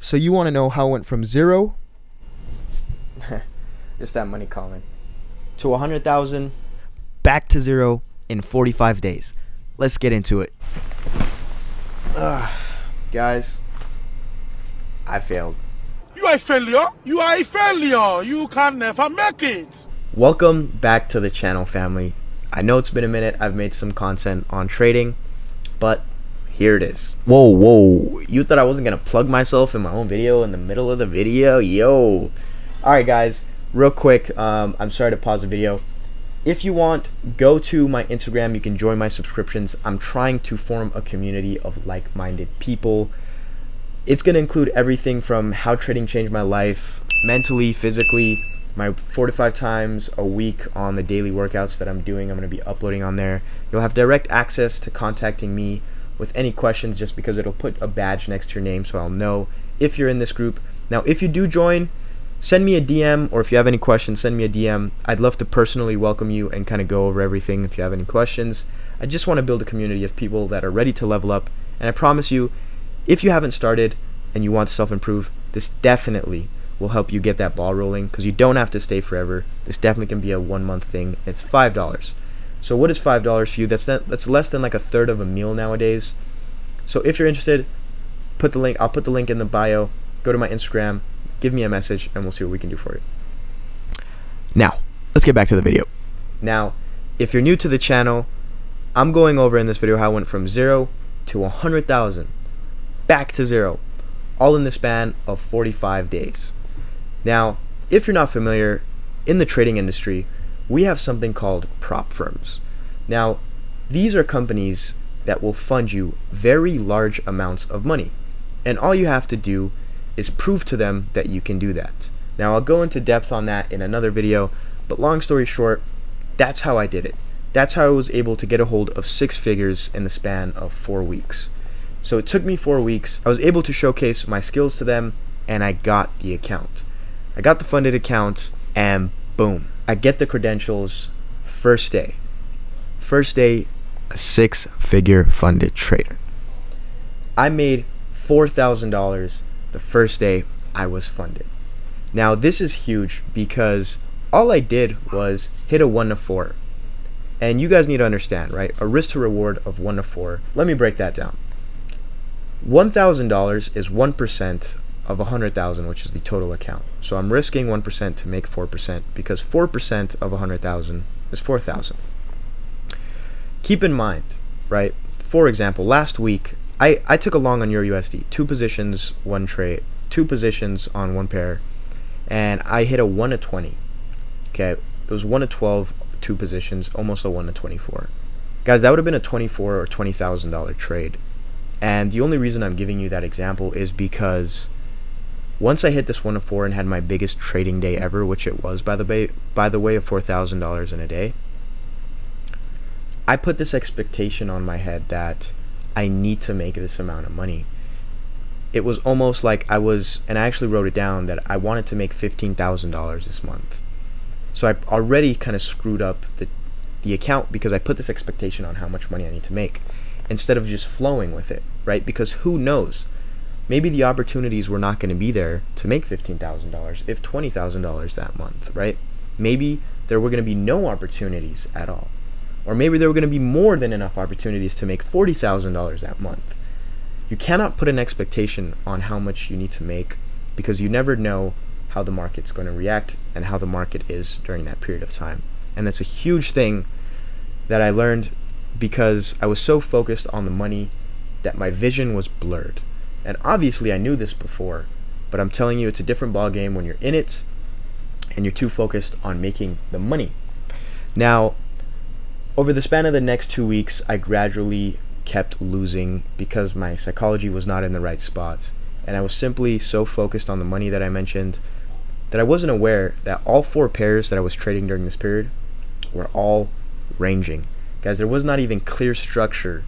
So you want to know how it went from zero Just that money calling. To 100,000 back to zero in 45 days. Let's get into it. Guys, I failed. You are a failure. You are a failure. You can never make it. Welcome back to the channel, family. I know it's been a minute. I've made some content on trading, but here it is. Whoa. You thought I wasn't going to plug myself in my own video in the middle of the video? Yo. Alright, guys. Real quick, I'm sorry to pause the video. If you want, go to my Instagram. You can join my subscriptions. I'm trying to form a community of like-minded people. It's going to include everything from how trading changed my life, mentally, physically, my 4 to 5 times a week on the daily workouts that I'm doing. I'm going to be uploading on there. You'll have direct access to contacting me with any questions, just because it'll put a badge next to your name so I'll know if you're in this group. Now, if you do join, send me a DM, or if you have any questions, send me a DM. I'd love to personally welcome you and kind of go over everything if you have any questions. I just want to build a community of people that are ready to level up, and I promise you, if you haven't started and you want to self-improve, this definitely will help you get that ball rolling, because you don't have to stay forever. This definitely can be a 1-month thing. It's $5. So what is $5 for you? That's less than like a third of a meal nowadays. So if you're interested, put the link. I'll put the link in the bio. Go to my Instagram, give me a message, and we'll see what we can do for you. Now, let's get back to the video. Now, if you're new to the channel, I'm going over in this video how I went from 0 to 100,000 back to 0, all in the span of 45 days. Now, if you're not familiar, in the trading industry, we have something called prop firms. Now, these are companies that will fund you very large amounts of money, and all you have to do is prove to them that you can do that. Now, I'll go into depth on that in another video, but long story short, that's how I did it. That's how I was able to get a hold of 6 figures in the span of 4 weeks. So it took me 4 weeks. I was able to showcase my skills to them, and I got the account. I got the funded account, and boom, I get the credentials first day. First day, a 6-figure funded trader. I made $4,000 the first day I was funded. Now, this is huge because all I did was hit a 1 to 4. And you guys need to understand, right? A risk to reward of 1 to 4. Let me break that down. $1,000 is 1% of 100,000, which is the total account. So I'm risking 1% to make 4%, because 4% of 100,000 is 4,000. Keep in mind, right? For example, last week I took a long on Euro USD, 2 positions, 1 trade, 2 positions on 1 pair, and I hit a 1 to 20. Okay, it was 1 to 12, 2 positions, almost a 1 to 24. Guys, that would have been a $24,000 or $20,000 trade. And the only reason I'm giving you that example is because once I hit this 1 to 4 and had my biggest trading day ever, which it was, by the way, of $4,000 in a day, I put this expectation on my head that I need to make this amount of money. It was almost like and I actually wrote it down, that I wanted to make $15,000 this month. So I already kind of screwed up the account, because I put this expectation on how much money I need to make, instead of just flowing with it, right? Because who knows? Maybe the opportunities were not going to be there to make $15,000, if $20,000 that month, right? Maybe there were going to be no opportunities at all. Or maybe there were going to be more than enough opportunities to make $40,000 that month. You cannot put an expectation on how much you need to make, because you never know how the market's going to react and how the market is during that period of time. And that's a huge thing that I learned, because I was so focused on the money that my vision was blurred. And obviously I knew this before, but I'm telling you, it's a different ballgame when you're in it and you're too focused on making the money. Now, over the span of the next 2 weeks, I gradually kept losing because my psychology was not in the right spots. And I was simply so focused on the money that I mentioned that I wasn't aware that all 4 pairs that I was trading during this period were all ranging. Guys, there was not even clear structure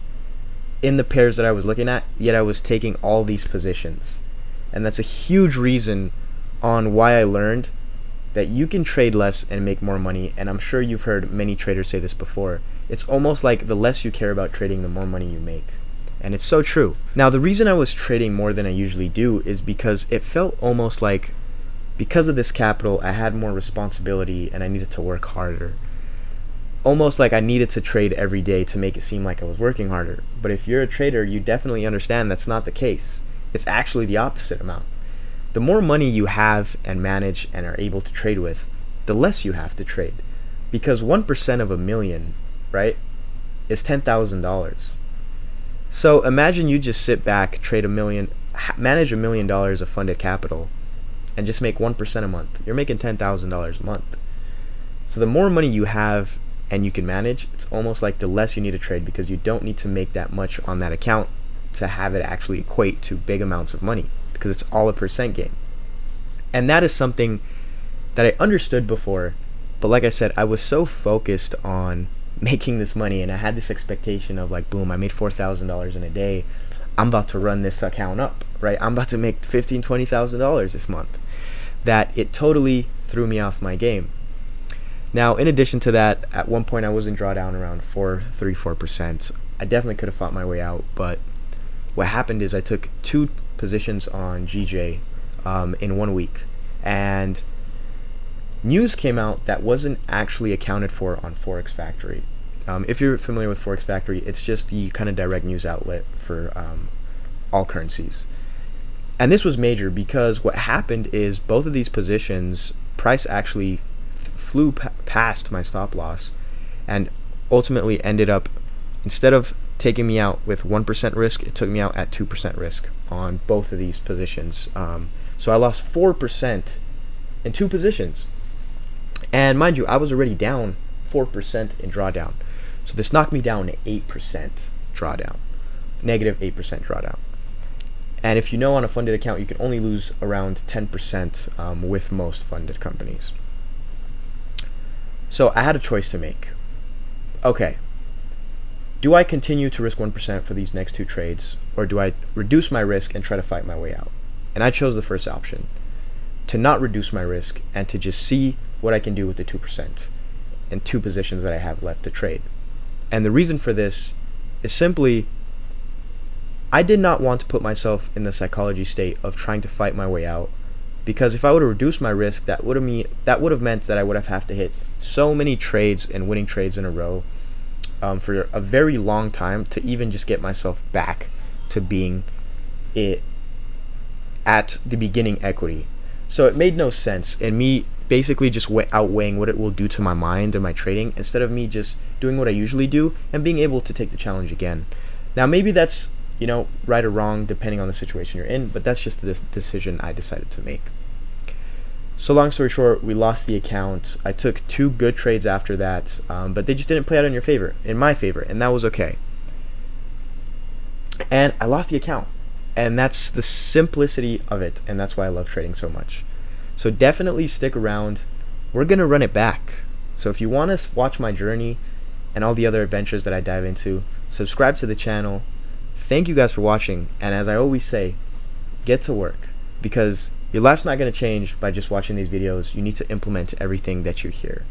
in the pairs that I was looking at, yet I was taking all these positions. And that's a huge reason on why I learned that you can trade less and make more money. And I'm sure you've heard many traders say this before. It's almost like the less you care about trading, the more money you make. And it's so true. Now, the reason I was trading more than I usually do is because it felt almost like, because of this capital, I had more responsibility and I needed to work harder. Almost like I needed to trade every day to make it seem like I was working harder. But if you're a trader, you definitely understand that's not the case. It's actually the opposite amount. The more money you have and manage and are able to trade with, the less you have to trade. Because 1% of a million, right, is $10,000. So imagine you just sit back, trade $1 million, manage $1 million of funded capital, and just make 1% a month. You're making $10,000 a month. So the more money you have and you can manage, it's almost like the less you need to trade, because you don't need to make that much on that account to have it actually equate to big amounts of money, because it's all a percent game. And that is something that I understood before, but like I said, I was so focused on making this money, and I had this expectation of like, boom, I made $4,000 in a day, I'm about to run this account up, right? I'm about to make $15,000, $20,000 this month, that it totally threw me off my game. Now, in addition to that, at one point I was in drawdown around 4%. I definitely could have fought my way out, but what happened is I took 2 positions on GJ in 1 week, and news came out that wasn't actually accounted for on Forex Factory. If you're familiar with Forex Factory, it's just the kind of direct news outlet for all currencies. And this was major because what happened is both of these positions, price actually flew past my stop loss, and ultimately ended up, instead of taking me out with 1% risk, it took me out at 2% risk on both of these positions. So I lost 4% in 2 positions. And mind you, I was already down 4% in drawdown. So this knocked me down to 8% drawdown, negative 8% drawdown. And if you know, on a funded account, you can only lose around 10% with most funded companies. So I had a choice to make. Okay, do I continue to risk 1% for these next 2 trades, or do I reduce my risk and try to fight my way out? And I chose the first option, to not reduce my risk and to just see what I can do with the 2% and 2 positions that I have left to trade. And the reason for this is simply, I did not want to put myself in the psychology state of trying to fight my way out, because if I would have reduced my risk, that would have meant that I would have to hit so many trades and winning trades in a row for a very long time to even just get myself back to being it at the beginning equity. So it made no sense, and me basically just outweighing what it will do to my mind and my trading, instead of me just doing what I usually do and being able to take the challenge again. Now maybe that's, right or wrong depending on the situation you're in, but that's just the decision I decided to make. So long story short, we lost the account. I took 2 good trades after that, but they just didn't play out in my favor, and that was okay. And I lost the account, and that's the simplicity of it, and that's why I love trading so much. So definitely stick around. We're gonna run it back. So if you want to watch my journey and all the other adventures that I dive into, subscribe to the channel. Thank you guys for watching, and as I always say, get to work, because your life's not going to change by just watching these videos. You need to implement everything that you hear.